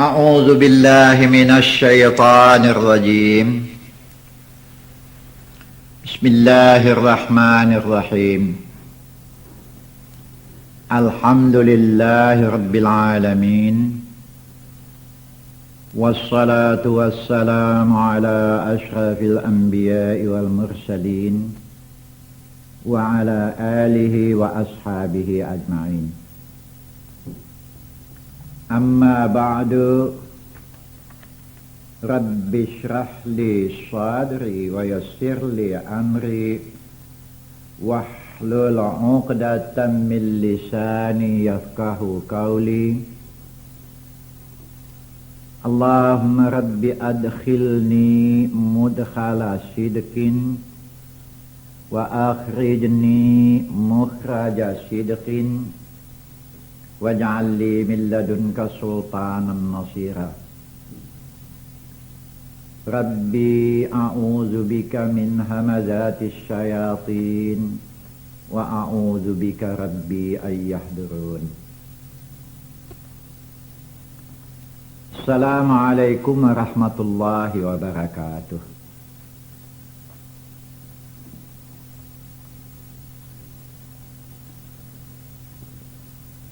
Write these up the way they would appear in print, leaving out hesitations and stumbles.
أعوذ بالله من الشيطان الرجيم. بسم الله الرحمن الرحيم. الحمد لله رب العالمين، والصلاة والسلام على أشرف الأنبياء والمرسلين وعلى آله وأصحابه أجمعين. أما بعد، رب اشرح لي صدري ويسر لي أمري واحلل عقدة من لساني يفقه قولي. اللهم رب أدخلني مدخل صدق وأخرجني مخرج صدق waj'al li min ladunka sultanan nasira. Rabbi a'udzu bika min hamazatis syayatin wa a'udzu bika rabbi ay yahdurun. Assalamualaikum warahmatullahi wabarakatuh.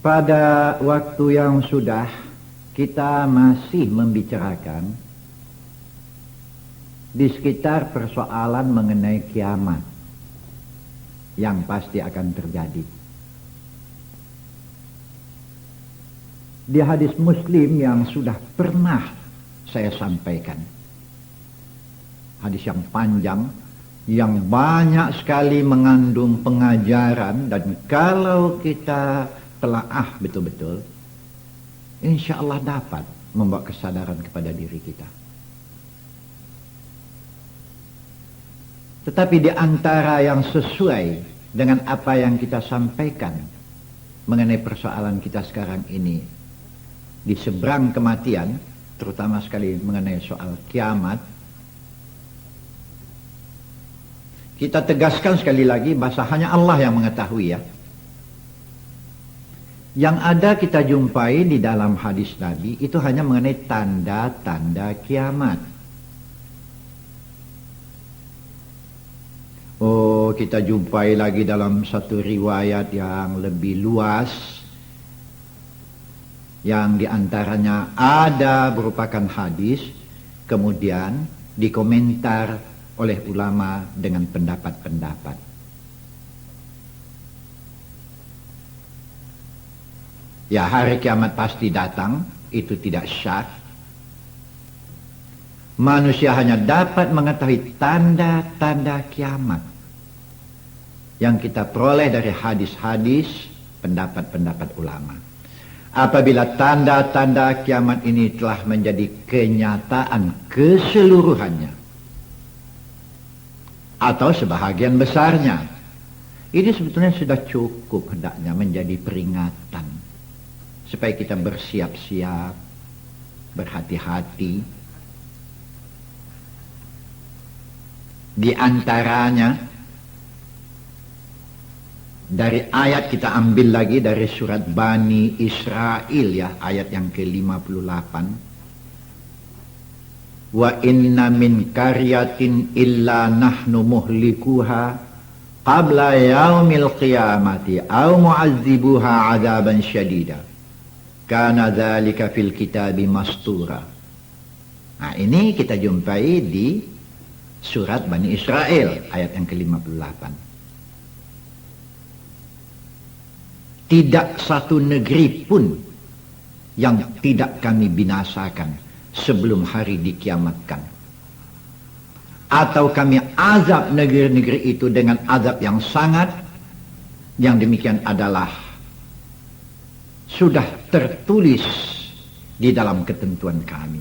Pada waktu yang sudah kita masih membicarakan di sekitar persoalan mengenai kiamat yang pasti akan terjadi. Di hadis Muslim yang sudah pernah saya sampaikan, hadis yang panjang, yang banyak sekali mengandung pengajaran, dan kalau kita telaah betul-betul, insya Allah dapat membawa kesadaran kepada diri kita. Tetapi di antara yang sesuai dengan apa yang kita sampaikan mengenai persoalan kita sekarang ini, di seberang kematian, terutama sekali mengenai soal kiamat, kita tegaskan sekali lagi bahasa hanya Allah yang mengetahui ya. Yang ada kita jumpai di dalam hadis Nabi itu hanya mengenai tanda-tanda kiamat. Oh, kita jumpai lagi dalam satu riwayat yang lebih luas, yang diantaranya ada merupakan hadis, kemudian dikomentar oleh ulama dengan pendapat-pendapat. Ya, hari kiamat pasti datang, itu tidak syak. Manusia hanya dapat mengetahui tanda-tanda kiamat yang kita peroleh dari hadis-hadis, pendapat-pendapat ulama. Apabila tanda-tanda kiamat ini telah menjadi kenyataan keseluruhannya, atau sebahagian besarnya, ini sebetulnya sudah cukup hendaknya menjadi peringatan supaya kita bersiap-siap, berhati-hati. Di antaranya, dari ayat kita ambil lagi dari surat Bani Israel ya, ayat yang ke-58. Wa inna min qaryatin illa nahnu muhlikuha qabla yaumil qiyamati aw mu'azzibuha 'adzaban syadida. Kana dzalika fil kitabi mastura. Nah, ini kita jumpai di surat Bani Israel ayat yang ke-58. Tidak satu negeri pun yang tidak kami binasakan sebelum hari dikiamatkan, atau kami azab negeri-negeri itu dengan azab yang sangat, yang demikian adalah sudah tertulis di dalam ketentuan kami.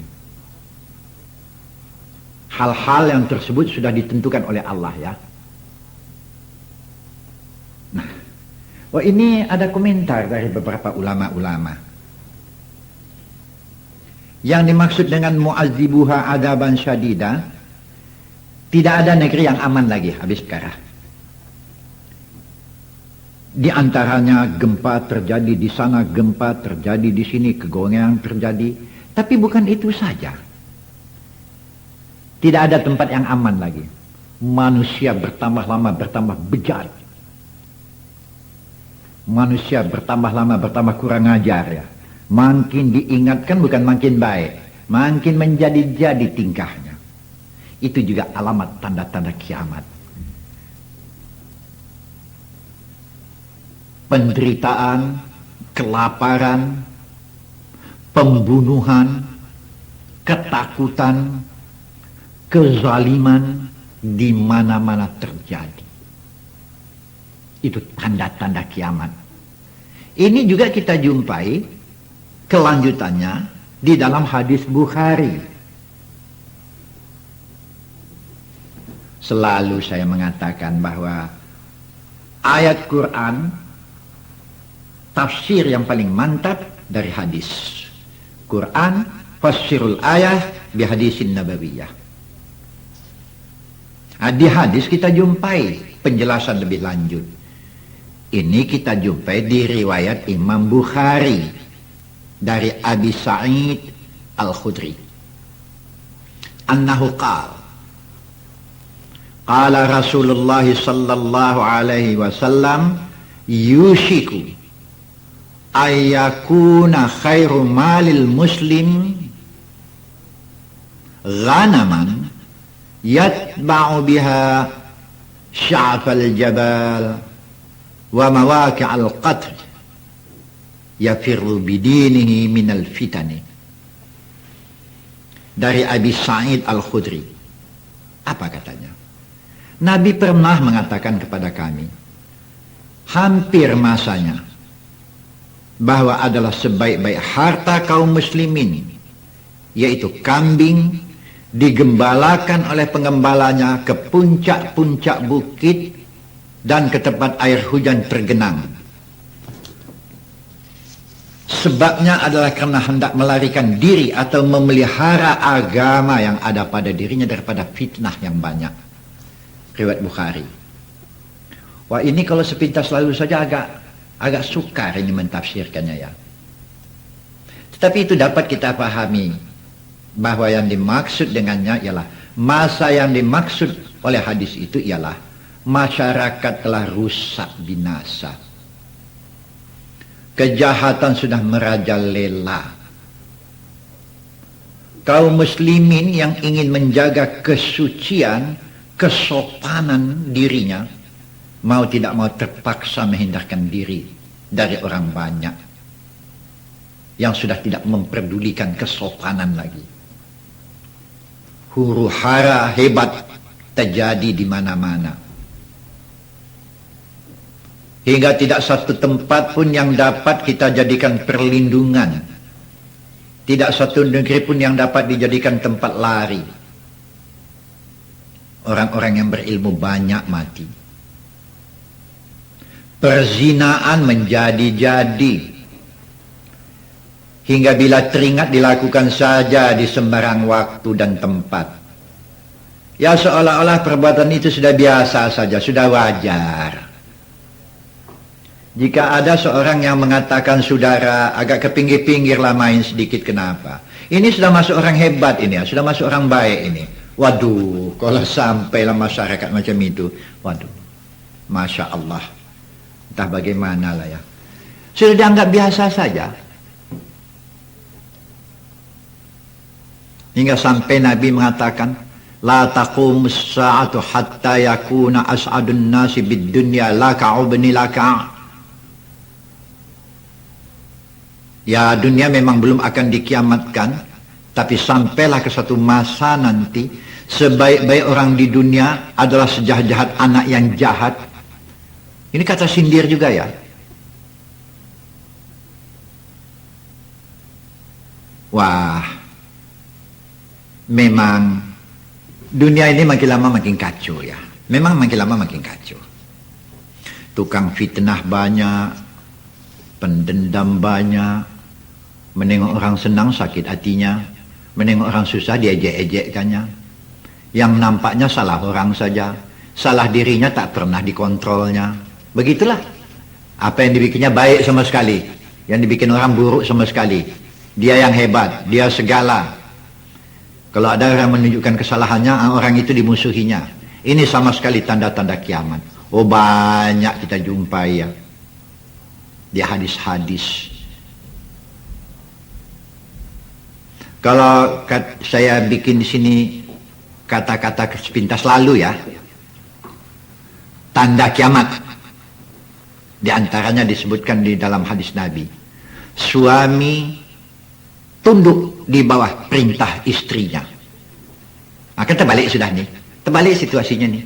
Hal-hal yang tersebut sudah ditentukan oleh Allah ya. Nah, ini ada komentar dari beberapa ulama-ulama. Yang dimaksud dengan mu'azzibuha adaban syadida, tidak ada negeri yang aman lagi habis sekarang. Di antaranya gempa terjadi di sana, gempa terjadi di sini, kegongangan terjadi. Tapi bukan itu saja. Tidak ada tempat yang aman lagi. Manusia bertambah lama bertambah bejat. Manusia bertambah lama bertambah kurang ajar ya. Makin diingatkan bukan makin baik, makin menjadi-jadi tingkahnya. Itu juga alamat tanda-tanda kiamat. Penderitaan, kelaparan, pembunuhan, ketakutan, kezaliman di mana-mana terjadi. Itu tanda-tanda kiamat. Ini juga kita jumpai kelanjutannya di dalam hadis Bukhari. Selalu saya mengatakan bahwa ayat Quran tafsir yang paling mantap dari hadis. Quran fassirul ayah bihadisin nabawiyah. Di hadis kita jumpai penjelasan lebih lanjut. Ini kita jumpai di riwayat Imam Bukhari dari Abi Sa'id Al-Khudri. Annahu qala Rasulullah sallallahu alaihi wasallam yushiku ayyakuna khairu malil muslim ghanaman yatba'u biha sya'fal jabal wa mawaqi'al qatr yafirru bidinihi minal fitani. Dari Abi Sa'id Al-Khudri. Apa katanya? Nabi pernah mengatakan kepada kami, hampir masanya, bahwa adalah sebaik-baik harta kaum muslimin, yaitu kambing digembalakan oleh pengembalanya ke puncak-puncak bukit dan ke tempat air hujan tergenang. Sebabnya adalah karena hendak melarikan diri atau memelihara agama yang ada pada dirinya daripada fitnah yang banyak. Riwayat Bukhari. Wah, ini kalau sepintas lalu saja agak sukar ini mentafsirkannya ya. Tetapi itu dapat kita pahami bahwa yang dimaksud dengannya ialah masa yang dimaksud oleh hadis itu ialah masyarakat telah rusak binasa. Kejahatan sudah merajalela. Kaum muslimin yang ingin menjaga kesucian, kesopanan dirinya, mau tidak mau terpaksa menghindarkan diri dari orang banyak yang sudah tidak memperdulikan kesopanan lagi. Huru-hara hebat terjadi di mana-mana. Hingga tidak satu tempat pun yang dapat kita jadikan perlindungan. Tidak satu negeri pun yang dapat dijadikan tempat lari. Orang-orang yang berilmu banyak mati. Perzinaan menjadi-jadi. Hingga bila teringat dilakukan saja di sembarang waktu dan tempat. Ya seolah-olah perbuatan itu sudah biasa saja, sudah wajar. Jika ada seorang yang mengatakan, saudara agak ke pinggir-pinggirlah main sedikit, kenapa? Ini sudah masuk orang hebat ini ya, sudah masuk orang baik ini. Waduh, kalau sampailah masyarakat macam itu, waduh, Masya Allah, entah bagaimana lah ya. Sudah dianggap biasa saja. Hingga sampai Nabi mengatakan, la taqumus sa'atu hatta yakuna as'adun nasi bid dunya laka ubni laka. Ya, dunia memang belum akan dikiamatkan, tapi sampailah ke satu masa nanti sebaik-baik orang di dunia adalah sejahat-jahat anak yang jahat. Ini kata sindir juga ya. Wah, memang dunia ini makin lama makin kacau ya. Memang makin lama makin kacau. Tukang fitnah banyak, pendendam banyak, menengok orang senang sakit hatinya, menengok orang susah diejek-ejekkannya. Yang nampaknya salah orang saja, salah dirinya tak pernah dikontrolnya. Begitulah. Apa yang dibikinnya baik sama sekali, yang dibikin orang buruk sama sekali. Dia yang hebat, dia segala. Kalau ada orang menunjukkan kesalahannya, orang itu dimusuhinya. Ini sama sekali tanda-tanda kiamat. Oh, banyak kita jumpai ya di hadis-hadis. Kalau saya bikin di sini kata-kata sepintas lalu ya, tanda kiamat. Di antaranya disebutkan di dalam hadis Nabi. Suami tunduk di bawah perintah istrinya. Akan terbalik sudah nih. Terbalik situasinya nih.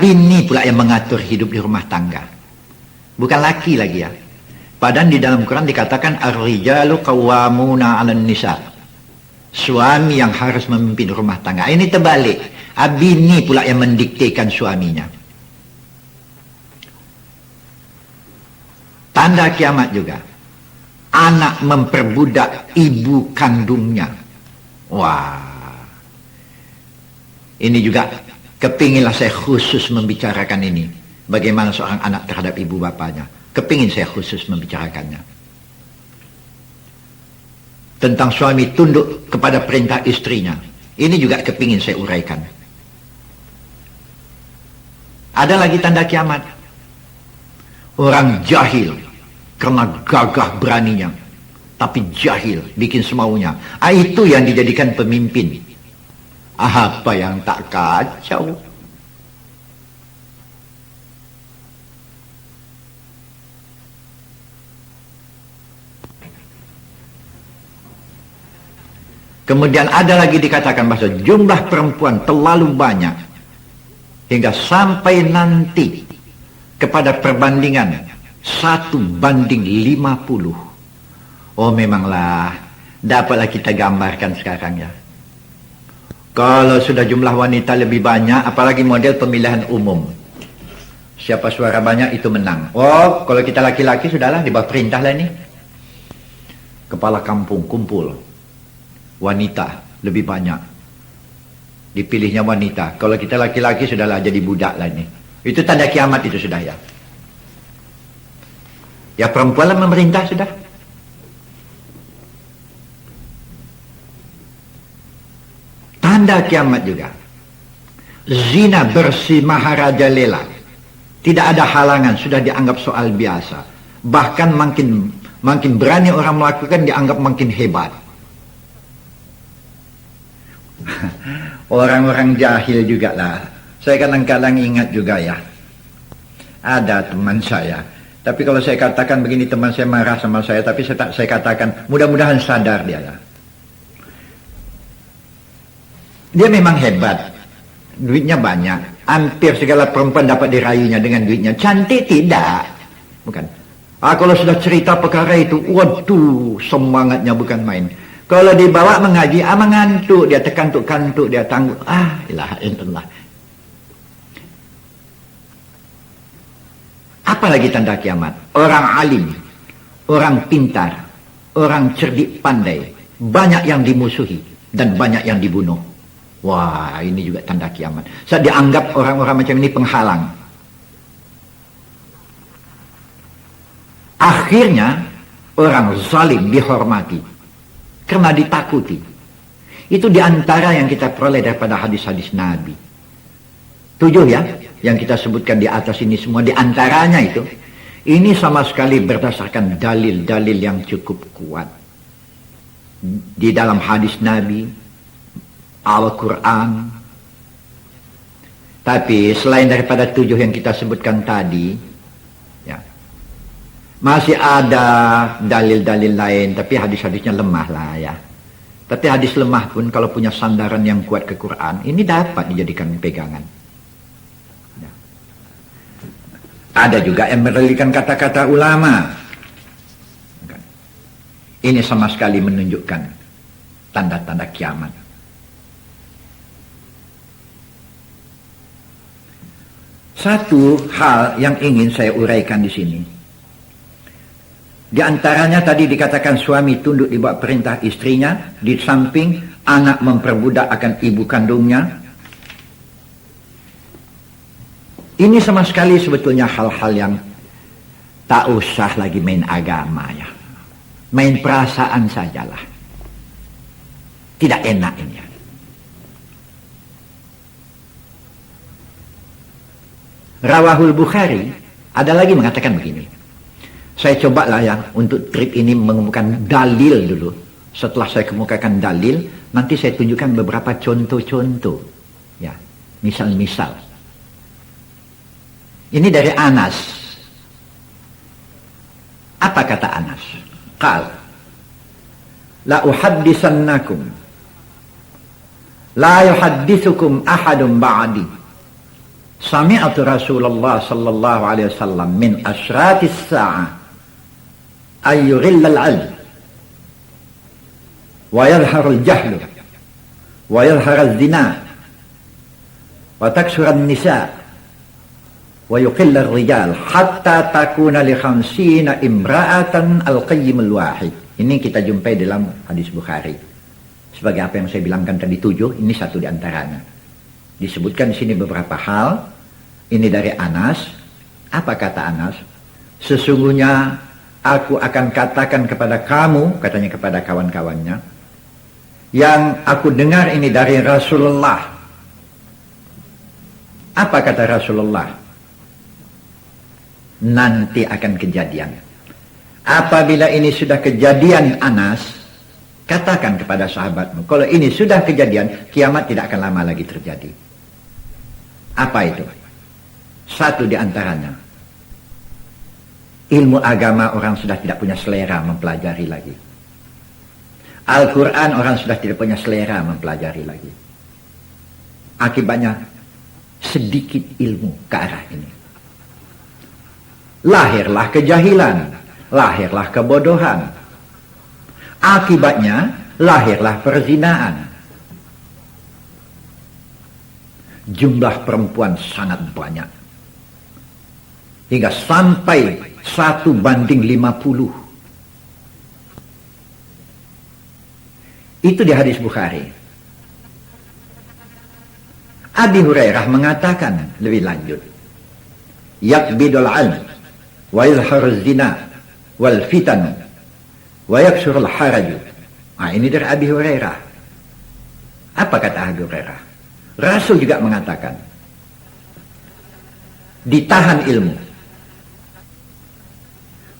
Bini pula yang mengatur hidup di rumah tangga. Bukan laki lagi ya. Padahal di dalam Quran dikatakan ar-rijalu qawwamuna 'alan nisa. Suami yang harus memimpin rumah tangga. Ini terbalik. Bini pula yang mendiktekan suaminya. Tanda kiamat juga. Anak memperbudak ibu kandungnya. Wah. Ini juga kepinginlah saya khusus membicarakan ini. Bagaimana seorang anak terhadap ibu bapanya. Kepingin saya khusus membicarakannya. Tentang suami tunduk kepada perintah istrinya. Ini juga kepingin saya uraikan. Ada lagi tanda kiamat. Orang jahil karena gagah beraninya, tapi jahil bikin semaunya. Itu yang dijadikan pemimpin. Apa yang tak kacau? Kemudian ada lagi dikatakan bahwa jumlah perempuan terlalu banyak hingga sampai nanti kepada perbandingan 1:50. Oh, memanglah dapatlah kita gambarkan sekarang ya. Kalau sudah jumlah wanita lebih banyak, apalagi model pemilihan umum, siapa suara banyak itu menang. Oh, kalau kita laki-laki sudahlah di bawah perintah lah ini. Kepala kampung kumpul, wanita lebih banyak, dipilihnya wanita. Kalau kita laki-laki sudahlah jadi budak lah ini. Itu tanda kiamat itu sudah ya. Ya perempuan lah memerintah sudah. Tanda kiamat juga. Zina bersih maharajalela. Tidak ada halangan, sudah dianggap soal biasa. Bahkan makin berani orang melakukan dianggap makin hebat. Orang-orang jahil juga lah. Saya kadang-kadang ingat juga ya. Ada teman saya. Tapi kalau saya katakan begini, teman saya marah sama saya. Tapi saya katakan mudah-mudahan sadar dia ya. Dia memang hebat. Duitnya banyak. Hampir segala perempuan dapat dirayunya dengan duitnya. Cantik tidak. Bukan. Kalau sudah cerita perkara itu, waduh, semangatnya bukan main. Kalau dibawa mengaji, mengantuk. Dia terkantuk-kantuk, dia tangguh. Ilaha illallah. Apalagi tanda kiamat? Orang alim, orang pintar, orang cerdik pandai. Banyak yang dimusuhi dan banyak yang dibunuh. Wah, ini juga tanda kiamat. Saya dianggap orang-orang macam ini penghalang. Akhirnya, orang zalim dihormati. Karena ditakuti. Itu diantara yang kita peroleh daripada hadis-hadis Nabi. 7 ya, yang kita sebutkan di atas ini semua. Diantaranya itu. Ini sama sekali berdasarkan dalil-dalil yang cukup kuat. Di dalam hadis Nabi, Al-Quran. Tapi selain daripada 7 yang kita sebutkan tadi, ya, masih ada dalil-dalil lain, tapi hadis-hadisnya lemah lah ya. Tapi hadis lemah pun kalau punya sandaran yang kuat ke Quran, ini dapat dijadikan pegangan. Ya. Ada juga yang mendalilkan kata-kata ulama. Ini sama sekali menunjukkan tanda-tanda kiamat. Satu hal yang ingin saya uraikan di sini. Di antaranya tadi dikatakan suami tunduk di bawah perintah istrinya, di samping anak memperbudak akan ibu kandungnya. Ini sama sekali sebetulnya hal-hal yang tak usah lagi main agama ya. Main perasaan sajalah. Tidak enak ini. Rawahul Bukhari ada lagi mengatakan begini. Saya cobalah ya untuk trip ini mengemukakan dalil dulu. Setelah saya kemukakan dalil, nanti saya tunjukkan beberapa contoh-contoh. Ya, misal-misal. Ini dari Anas. Apa kata Anas? Qal, la uhaddisannakum, la yuhaddithukum ahadun ba'di. Sami'atu Rasulullah sallallahu alaihi wasallam min asyratis sa'ah ay yughilla al-'ilm wa yadhharu al-jahlu wa yadhharu az-zina wa taksura an-nisa wa yuqilla ar-rijal hatta takuna li 50 imra'atan al-qayyim al-wahid. Ini kita jumpai dalam hadis Bukhari. Sebagai apa yang saya bilangkan tadi 7, ini satu di antaranya. Disebutkan di sini beberapa hal. Ini dari Anas. Apa kata Anas? Sesungguhnya aku akan katakan kepada kamu, katanya kepada kawan-kawannya, yang aku dengar ini dari Rasulullah. Apa kata Rasulullah? Nanti akan kejadian. Apabila ini sudah kejadian, Anas, katakan kepada sahabatmu, kalau ini sudah kejadian, kiamat tidak akan lama lagi terjadi. Apa itu? Satu di antaranya, ilmu agama orang sudah tidak punya selera mempelajari lagi. Al-Quran orang sudah tidak punya selera mempelajari lagi. Akibatnya sedikit ilmu ke arah ini. Lahirlah kejahilan, lahirlah kebodohan. Akibatnya lahirlah perzinaan. Jumlah perempuan sangat banyak. Hingga sampai 1:50. Itu di hadis Bukhari. Abi Hurairah mengatakan lebih lanjut, yakbidul ilm wa yadhharuz zina wal fitan wa yaksurul haraju. Ini dari Abi Hurairah. Apa kata Abi Hurairah? Rasul juga mengatakan, ditahan ilmu.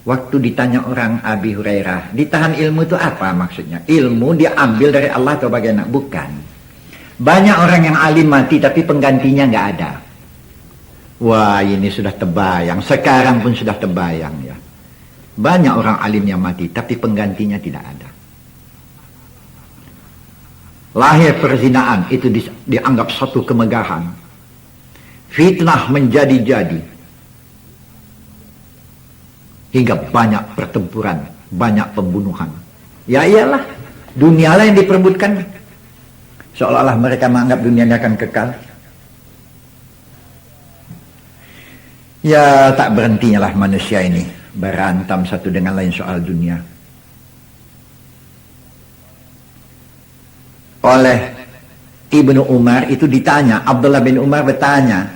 Waktu ditanya orang Abi Hurairah, ditahan ilmu itu apa maksudnya? Ilmu diambil dari Allah atau bagaimana? Bukan. Banyak orang yang alim mati tapi penggantinya nggak ada. Wah, ini sudah terbayang. Sekarang pun sudah terbayang ya. Banyak orang alim yang mati tapi penggantinya tidak ada. Lahir perzinaan itu dianggap satu kemegahan. Fitnah menjadi-jadi. Hingga banyak pertempuran, banyak pembunuhan. Ya iyalah, dunialah yang diperebutkan. Seolah-olah mereka menganggap dunianya akan kekal. Ya tak berhentinya lah manusia ini berantam satu dengan lain soal dunia. Oleh Ibnu Umar itu ditanya, Abdullah bin Umar bertanya,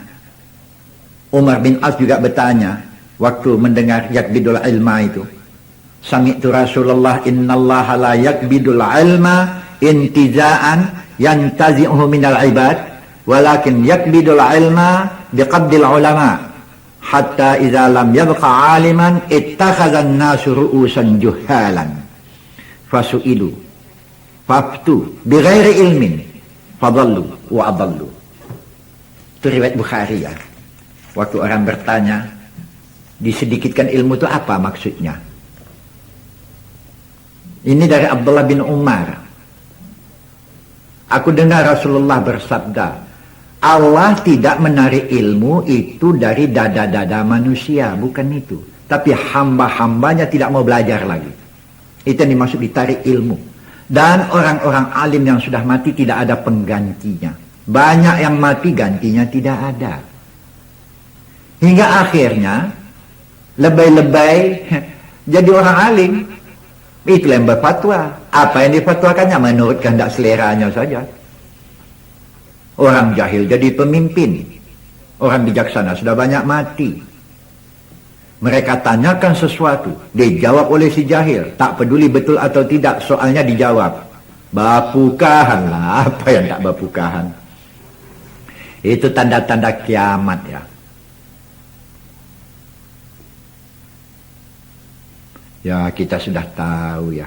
Umar bin As juga bertanya, waktu mendengar yakbidul ilma itu, sami'tu Rasulullah innallaha la yakbidul ilma intiza'an yantazi'uhu minal ibad walakin yakbidul ilma biqabdil ulama hatta idza lam yabqa aliman ittakhadha an-nasu ru'usan juhalan fasu'ilu faftu bighairi ilmin fadallu wa adallu. Itu riwayat Bukhari ya. Waktu orang bertanya, disedikitkan ilmu itu apa maksudnya? Ini dari Abdullah bin Umar. Aku dengar Rasulullah bersabda, Allah tidak menarik ilmu itu dari dada-dada manusia, bukan itu. Tapi hamba-hambanya tidak mau belajar lagi. Itu yang dimaksud ditarik ilmu. Dan orang-orang alim yang sudah mati tidak ada penggantinya. Banyak yang mati gantinya tidak ada. Hingga akhirnya lebay-lebay jadi orang alim. Itulah yang berfatwa. Apa yang difatwakannya menurut kehendak seleranya saja. Orang jahil jadi pemimpin. Orang bijaksana sudah banyak mati. Mereka tanyakan sesuatu, dijawab oleh si jahil. Tak peduli betul atau tidak, soalnya dijawab. Bapukahan lah, apa yang tak bapukahan. Itu tanda-tanda kiamat ya. Ya kita sudah tahu ya.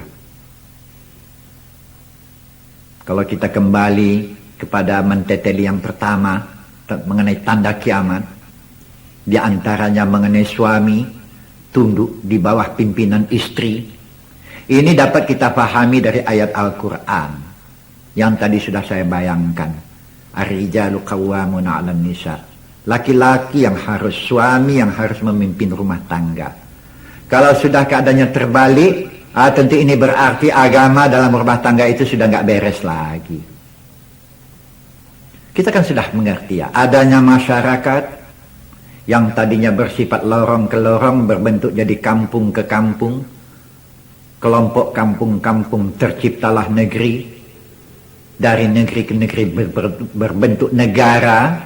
Kalau kita kembali kepada menteteli yang pertama mengenai tanda kiamat, di antaranya mengenai suami tunduk di bawah pimpinan istri. Ini dapat kita pahami dari ayat Al-Quran yang tadi sudah saya bayangkan. Ar-rijalu qawwamuna 'alan nisa. Laki-laki yang harus, suami yang harus memimpin rumah tangga. Kalau sudah keadaannya terbalik, tentu ini berarti agama dalam rumah tangga itu sudah nggak beres lagi. Kita kan sudah mengerti ya, adanya masyarakat yang tadinya bersifat lorong ke lorong berbentuk jadi kampung ke kampung. Kelompok kampung-kampung terciptalah negeri. Dari negeri ke negeri berbentuk negara.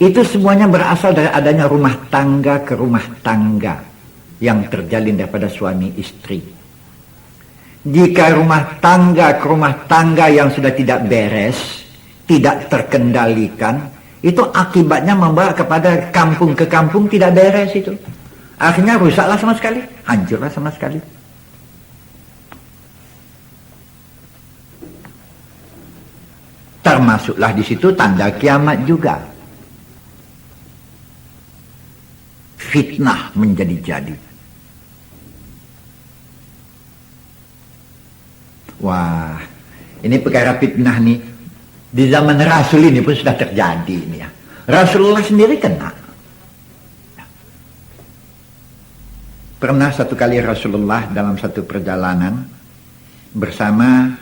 Itu semuanya berasal dari adanya rumah tangga ke rumah tangga yang terjalin daripada suami istri. Jika rumah tangga ke rumah tangga yang sudah tidak beres, tidak terkendalikan, itu akibatnya membawa kepada kampung ke kampung tidak beres itu. Akhirnya rusaklah sama sekali, hancurlah sama sekali. Termasuklah di situ tanda kiamat juga. Fitnah menjadi-jadi. Wah, ini perkara fitnah nih. Di zaman Rasul ini pun sudah terjadi ini ya. Rasulullah sendiri kena. Pernah satu kali Rasulullah dalam satu perjalanan bersama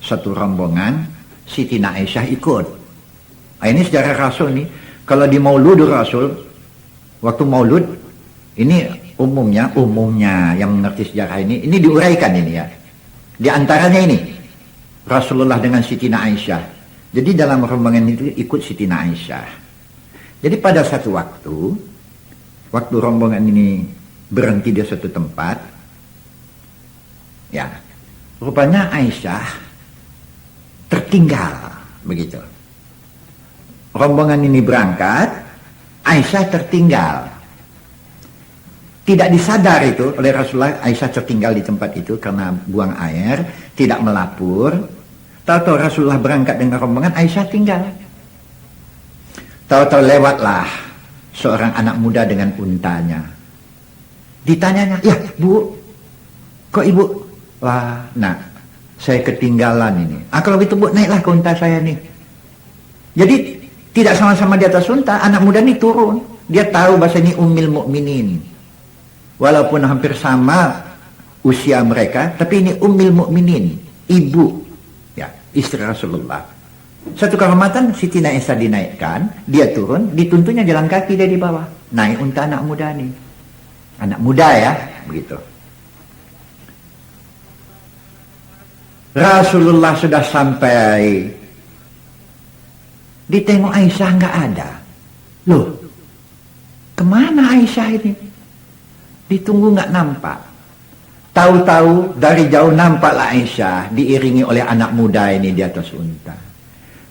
satu rombongan, Siti Aisyah ikut. Nah, ini sejarah Rasul nih. Kalau di Maulud Rasul, waktu Maulud, ini umumnya yang mengerti sejarah ini diuraikan ini ya. Di antaranya ini, Rasulullah dengan Siti Aisyah. Jadi dalam rombongan itu ikut Siti Aisyah. Jadi pada satu waktu rombongan ini berhenti di suatu tempat, ya, rupanya Aisyah tertinggal, begitu. Rombongan ini berangkat, Aisyah tertinggal. Tidak disadar itu oleh Rasulullah, Aisyah tertinggal di tempat itu karena buang air, tidak melapor. Tahu-tahu Rasulullah berangkat dengan rombongan, Aisyah tinggal. Tahu-tahu lewatlah seorang anak muda dengan untanya. Ditanyanya, ya bu, kok ibu? Wah, nah, saya ketinggalan ini. Kalau gitu bu, naiklah ke unta saya nih. Jadi tidak sama-sama di atas unta, anak muda ini turun. Dia tahu bahasa ini Ummul Mukminin. Walaupun hampir sama usia mereka, tapi ini Ummul Mukminin, ibu, ya, istri Rasulullah. Satu kehormatan Siti Aisyah dinaikkan, dia turun, dituntunnya jalan kaki dia di bawah. Naik unta anak muda nih. Anak muda ya, begitu. Rasulullah sudah sampai. Ditengok Aisyah nggak ada. Loh, kemana Aisyah ini? Ditunggu nggak nampak. Tahu-tahu dari jauh nampaklah Aisyah diiringi oleh anak muda ini di atas unta.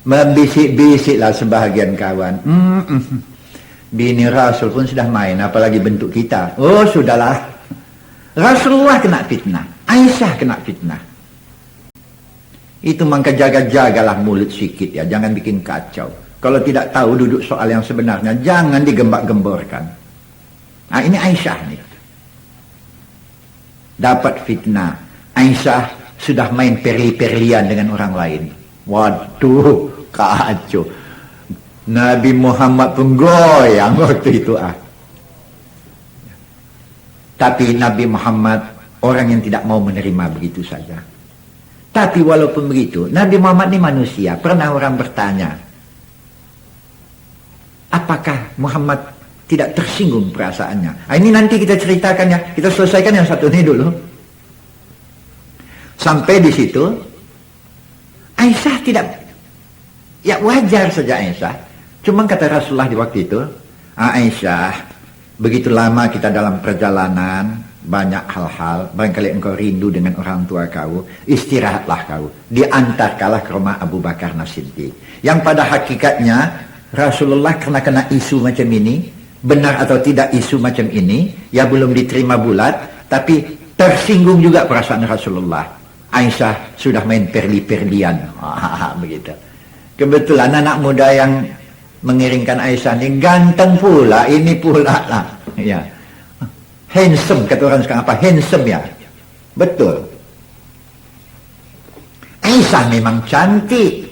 Membisik-bisiklah sebahagian kawan. Bini Rasul pun sudah main, apalagi bentuk kita. Oh sudahlah. Rasulullah kena fitnah, Aisyah kena fitnah. Itu maka jaga-jagalah mulut sikit ya, jangan bikin kacau. Kalau tidak tahu duduk soal yang sebenarnya, jangan digembak-gemborkan. Nah ini Aisyah nih. Dapat fitnah. Aisyah sudah main perli-perlian dengan orang lain. Waduh, kacau. Nabi Muhammad pun goyang waktu itu Tapi Nabi Muhammad orang yang tidak mau menerima begitu saja. Tapi walaupun begitu, Nabi Muhammad ini manusia. Pernah orang bertanya, apakah Muhammad tidak tersinggung perasaannya? Nah, ini nanti kita ceritakan ya. Kita selesaikan yang satu ini dulu. Sampai di situ, Aisyah tidak, ya wajar saja Aisyah. Cuma kata Rasulullah di waktu itu, Aisyah, Begitu lama kita dalam perjalanan, banyak hal-hal, barangkali engkau rindu dengan orang tua kau, istirahatlah kau, diantarkanlah ke rumah Abu Bakar As-Siddiq. Yang pada hakikatnya Rasulullah karena kena isu macam ini, benar atau tidak isu macam ini, ya belum diterima bulat, tapi tersinggung juga perasaan Rasulullah. Aisyah sudah main perli-perlian, begitu. Kebetulan anak muda yang mengiringkan Aisyah ini ganteng pula, ini pula lah, ya. Handsome, kata orang sekarang apa? Handsome ya, betul. Aisyah memang cantik,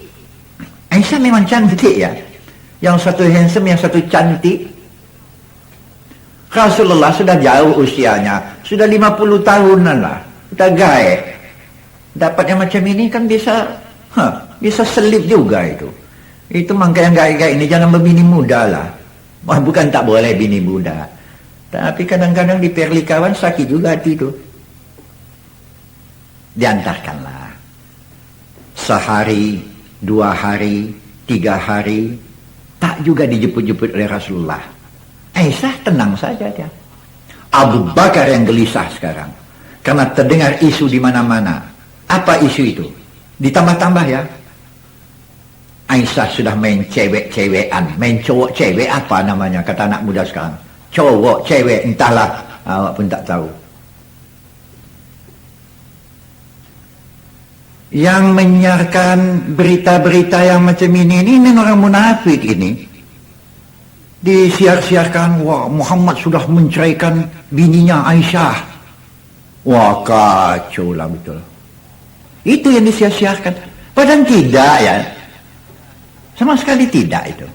Aisyah memang cantik ya. Yang satu handsome, yang satu cantik. Rasulullah sudah jauh usianya, sudah 50 tahunan lah, udah gaek. Dapat yang macam ini kan bisa selip juga itu. Itu mangka yang gaek-gaek ini jangan berbini muda lah. Bukan tak boleh bini muda, tapi kadang-kadang di perlikawan sakit juga hati itu. Diantarkanlah. Sehari, 2 hari, 3 hari, tak juga dijemput-jemput oleh Rasulullah. Aisyah tenang saja dia. Abu Bakar yang gelisah sekarang, karena terdengar isu di mana-mana. Apa isu itu? Ditambah-tambah ya. Aisyah sudah main cewek-cewekan, main cowok-cewek apa namanya, kata anak muda sekarang. Cowok, cewek, entahlah, awak pun tak tahu. Yang menyiarkan berita-berita yang macam ini orang munafik ini. Disiar-siarkan, wah Muhammad sudah menceraikan bininya Aisyah. Wah kacau lah betul. Itu yang disiar-siarkan. Padahal tidak ya. Sama sekali tidak itu.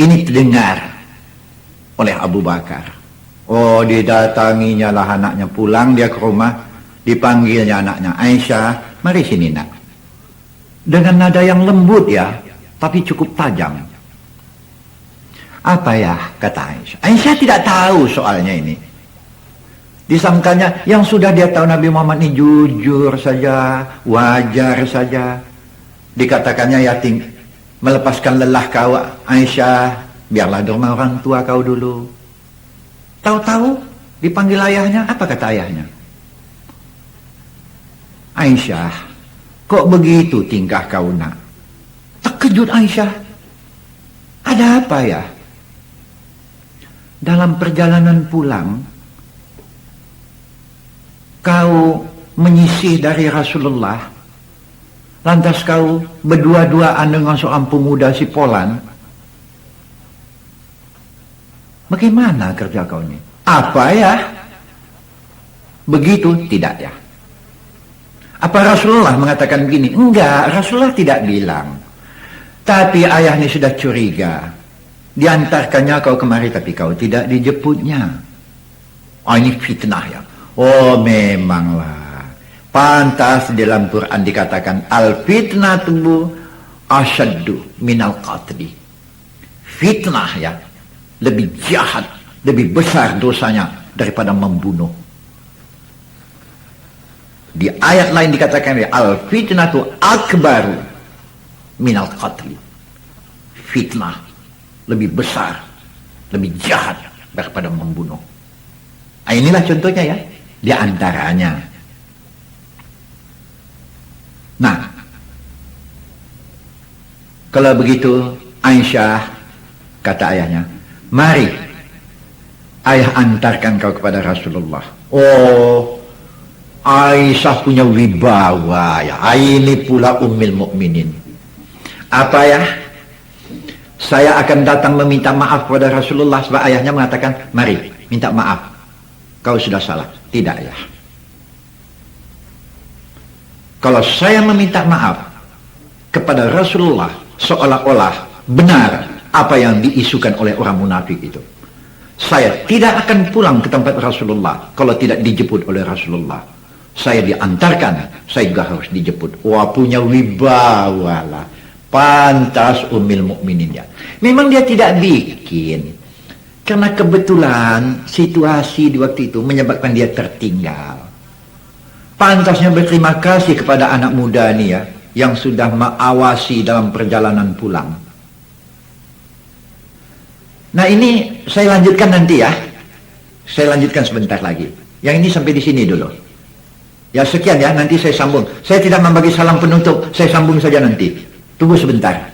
Ini terdengar oleh Abu Bakar. Oh, didatanginya lah anaknya, pulang dia ke rumah, dipanggilnya anaknya, Aisyah, mari sini nak. Dengan nada yang lembut ya, tapi cukup tajam. Apa ya, kata Aisyah. Aisyah tidak tahu soalnya ini. Disangkanya yang sudah dia tahu Nabi Muhammad ini jujur saja, wajar saja. Dikatakannya ya melepaskan lelah kau Aisyah, biarlah di rumah orang tua kau dulu. Tahu-tahu dipanggil ayahnya, apa kata ayahnya? Aisyah, kok begitu tingkah kau nak? Terkejut Aisyah. Ada apa ya? Dalam perjalanan pulang, kau menyisih dari Rasulullah, lantas kau berdua-duaan dengan seorang pemuda si Polan. Bagaimana kerja kau ini? Apa ya? Begitu? Tidak ya. Apa Rasulullah mengatakan begini? Enggak, Rasulullah tidak bilang. Tapi ayahnya sudah curiga. Diantarkannya kau kemari tapi kau tidak dijemputnya. Oh, ini fitnah ya. Oh memanglah. Pantas di dalam Quran dikatakan al-fitnatu asyaddu minal qatli. Fitnah ya, lebih jahat, lebih besar dosanya daripada membunuh. Di ayat lain dikatakan al-fitnatu akbaru minal qatli. Fitnah lebih besar, lebih jahat daripada membunuh. Inilah contohnya ya, di antaranya. Nah, kalau begitu Aisyah, kata ayahnya, mari ayah antarkan kau kepada Rasulullah. Oh, Aisyah punya wibawa ya. Ini pula Ummul Mukminin. Apa ya? Saya akan datang meminta maaf kepada Rasulullah sebab ayahnya mengatakan, mari minta maaf. Kau sudah salah. Tidak ya. Kalau saya meminta maaf kepada Rasulullah seolah-olah benar apa yang diisukan oleh orang munafik itu. Saya tidak akan pulang ke tempat Rasulullah kalau tidak dijemput oleh Rasulullah. Saya diantarkan, saya juga harus dijemput. Wah, punya wibawa lah. Pantas Ummul Mukminin ya. Memang dia tidak bikin. Karena kebetulan situasi di waktu itu menyebabkan dia tertinggal. Pantasnya berterima kasih kepada anak muda ini ya, yang sudah mengawasi dalam perjalanan pulang. Nah ini saya lanjutkan nanti ya. Saya lanjutkan sebentar lagi. Yang ini sampai di sini dulu. Ya sekian ya, nanti saya sambung. Saya tidak membagi salam penutup, saya sambung saja nanti. Tunggu sebentar.